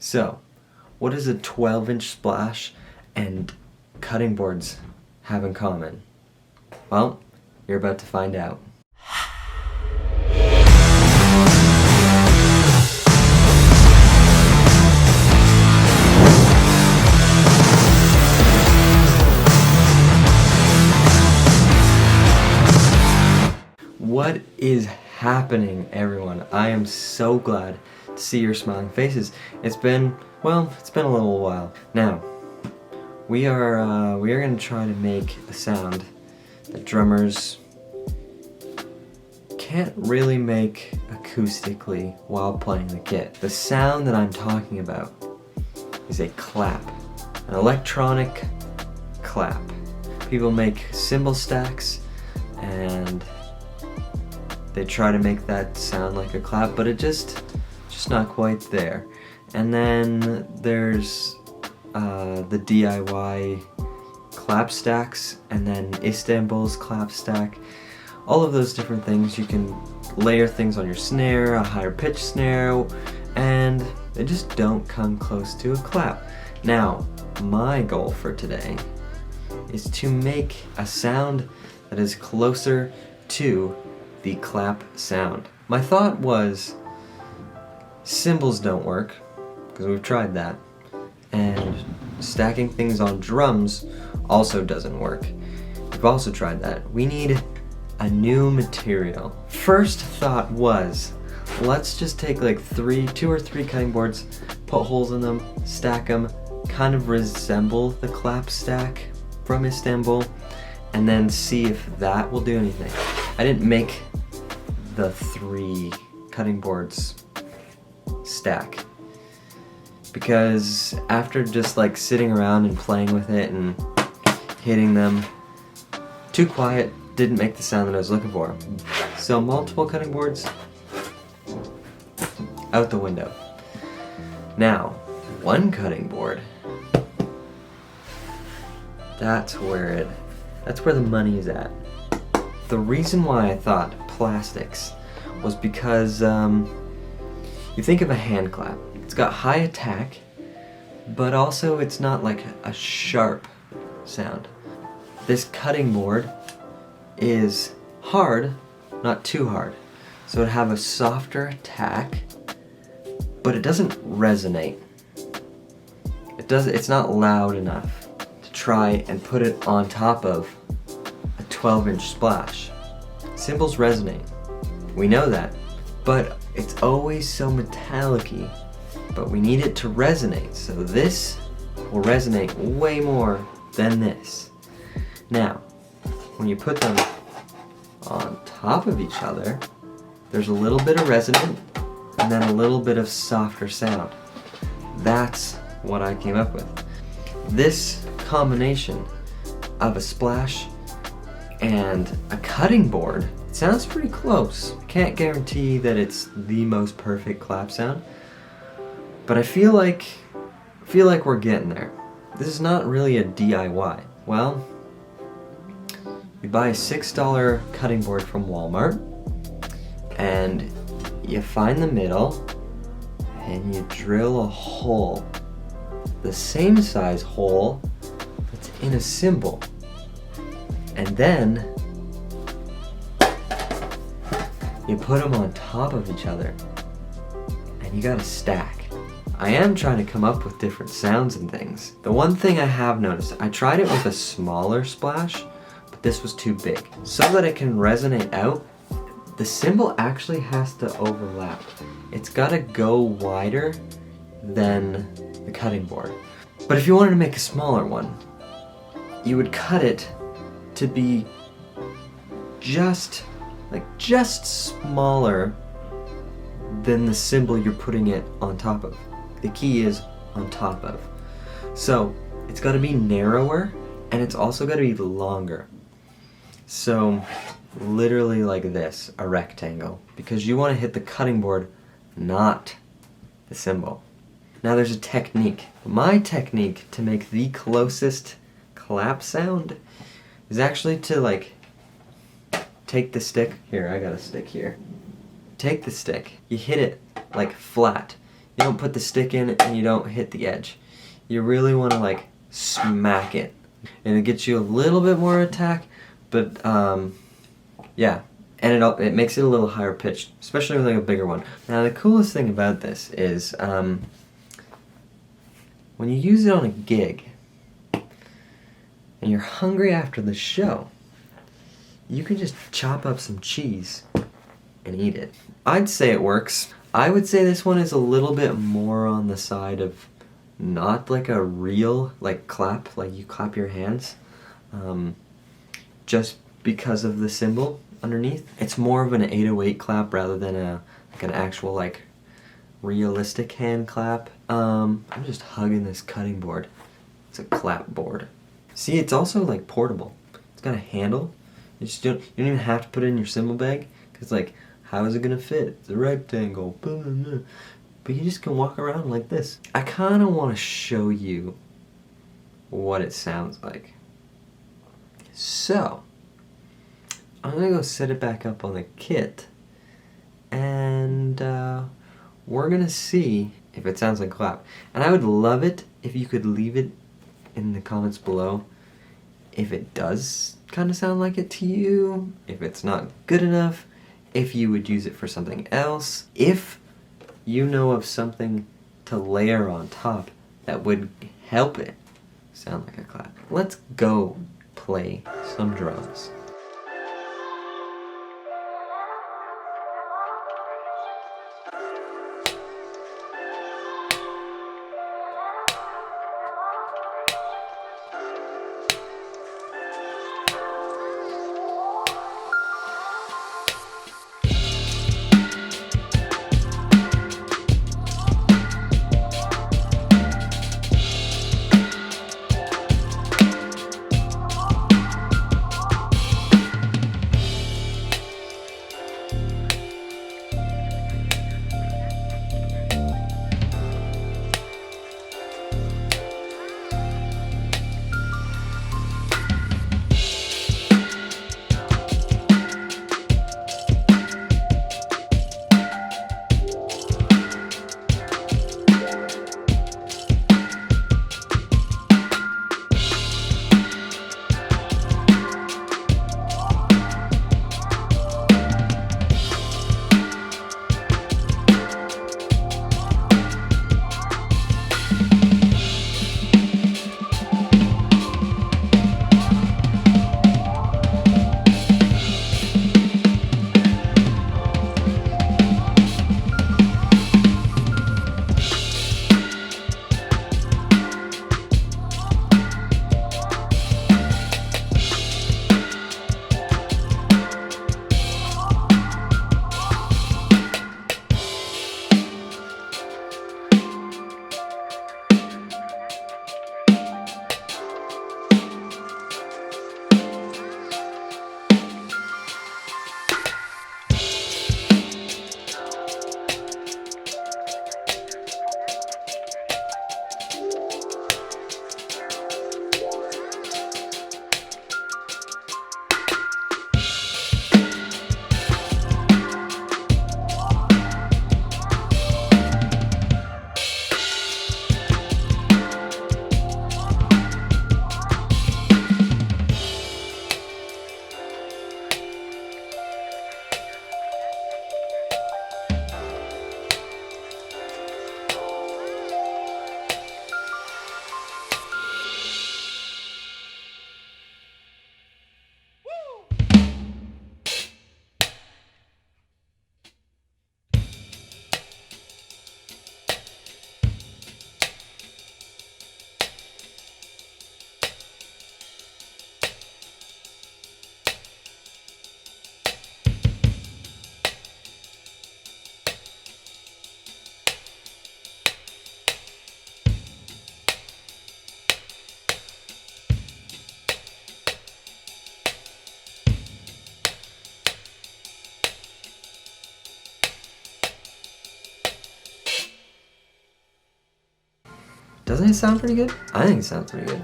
So, what does a 12-inch splash and cutting boards have in common? Well, you're about to find out. What is happening, everyone? I am so glad to see your smiling faces. It's been a little while. Now, we are going to try to make a sound that drummers can't really make acoustically while playing the kit. The sound that I'm talking about is a clap, an electronic clap. People make cymbal stacks and they try to make that sound like a clap, but it just not quite there. And then there's the DIY clap stacks, and then Istanbul's clap stack. All of those different things. You can layer things on your snare, a higher pitch snare, and they just don't come close to a clap. Now, my goal for today is to make a sound that is closer to the clap sound. My thought was, cymbals don't work, because we've tried that, and stacking things on drums also doesn't work. We've also tried that. We need a new material. First thought was, let's just take like two or three cutting boards, put holes in them, stack them, kind of resemble the clap stack from Istanbul, and then see if that will do anything. I didn't make the 3 cutting boards stack because after just like sitting around and playing with it and hitting them, too quiet, didn't make the sound that I was looking for. So multiple cutting boards, out the window. Now, 1 cutting board, that's where the money is at. The reason why I thought plastics was because you think of a hand clap. It's got high attack, but also it's not like a sharp sound. This cutting board is hard, not too hard. So it'd have a softer attack, but it doesn't resonate. It's not loud enough to try and put it on top of a 12-inch splash. Cymbals resonate. We know that, but it's always so metallic-y, but we need it to resonate, so this will resonate way more than this. Now, when you put them on top of each other, there's a little bit of resonant and then a little bit of softer sound. That's what I came up with. This combination of a splash and a cutting board, it sounds pretty close. Can't guarantee that it's the most perfect clap sound, but I feel like we're getting there. This is not really a DIY. Well, you buy a $6 cutting board from Walmart, and you find the middle, and you drill a hole, the same size hole that's in a cymbal. And then you put them on top of each other and you got a stack. I am trying to come up with different sounds and things. The one thing I have noticed, I tried it with a smaller splash, but this was too big. So that it can resonate out, the cymbal actually has to overlap. It's gotta go wider than the cutting board. But if you wanted to make a smaller one, you would cut it to be just smaller than the cymbal you're putting it on top of. The key is on top of. So it's got to be narrower, and it's also got to be longer. So literally like this, a rectangle, because you want to hit the cutting board, not the cymbal. Now there's a technique. My technique to make the closest clap sound is actually to take the stick. Here, I got a stick here. Take the stick, you hit it like flat. You don't put the stick in and you don't hit the edge. You really want to like smack it. And it gets you a little bit more attack, but yeah. And it makes it a little higher pitched, especially with like a bigger one. Now the coolest thing about this is when you use it on a gig and you're hungry after the show, you can just chop up some cheese and eat it. I'd say it works. I would say this one is a little bit more on the side of not like a real like clap, like you clap your hands, just because of the cymbal underneath. It's more of an 808 clap rather than like an actual like realistic hand clap. I'm just hugging this cutting board. It's a clap board. See, it's also like portable. It's got a handle. You don't even have to put it in your cymbal bag, because like, how is it gonna fit? It's a rectangle. But you just can walk around like this. I kind of want to show you what it sounds like. So, I'm gonna go set it back up on the kit, and we're gonna see if it sounds like clap. And I would love it if you could leave it in the comments below if it does kind of sound like it to you, if it's not good enough, if you would use it for something else, if you know of something to layer on top that would help it sound like a clap. Let's go play some drums. Doesn't it sound pretty good? I think it sounds pretty good.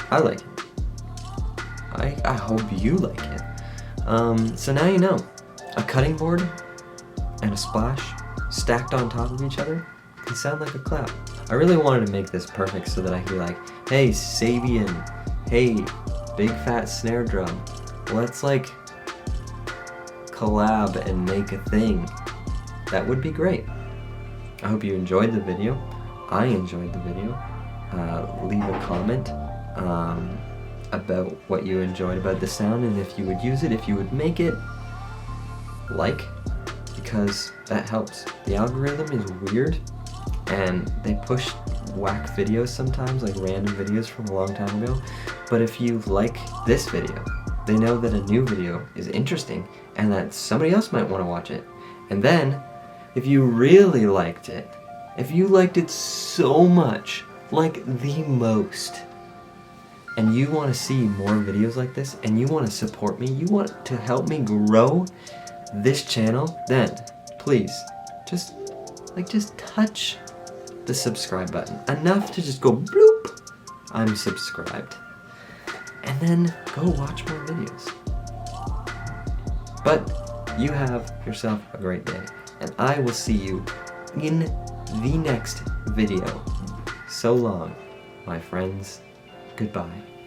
I like it. I hope you like it. So now you know. A cutting board and a splash stacked on top of each other. can sound like a clap. I really wanted to make this perfect so that I could be like, hey Sabian, hey big fat snare drum, let's like collab and make a thing. That would be great. I hope you enjoyed the video. I enjoyed the video. Leave a comment about what you enjoyed about the sound, and if you would use it, if you would make it, because that helps. The algorithm is weird, and they push whack videos sometimes, like random videos from a long time ago. But if you like this video, they know that a new video is interesting and that somebody else might want to watch it. And then, if you really liked it, if you liked it so much, like the most, and you want to see more videos like this, and you want to support me, you want to help me grow this channel, then please just touch the subscribe button. Enough to just go bloop, I'm subscribed. And then go watch more videos. But you have yourself a great day, and I will see you in the next video. So long, my friends. Goodbye.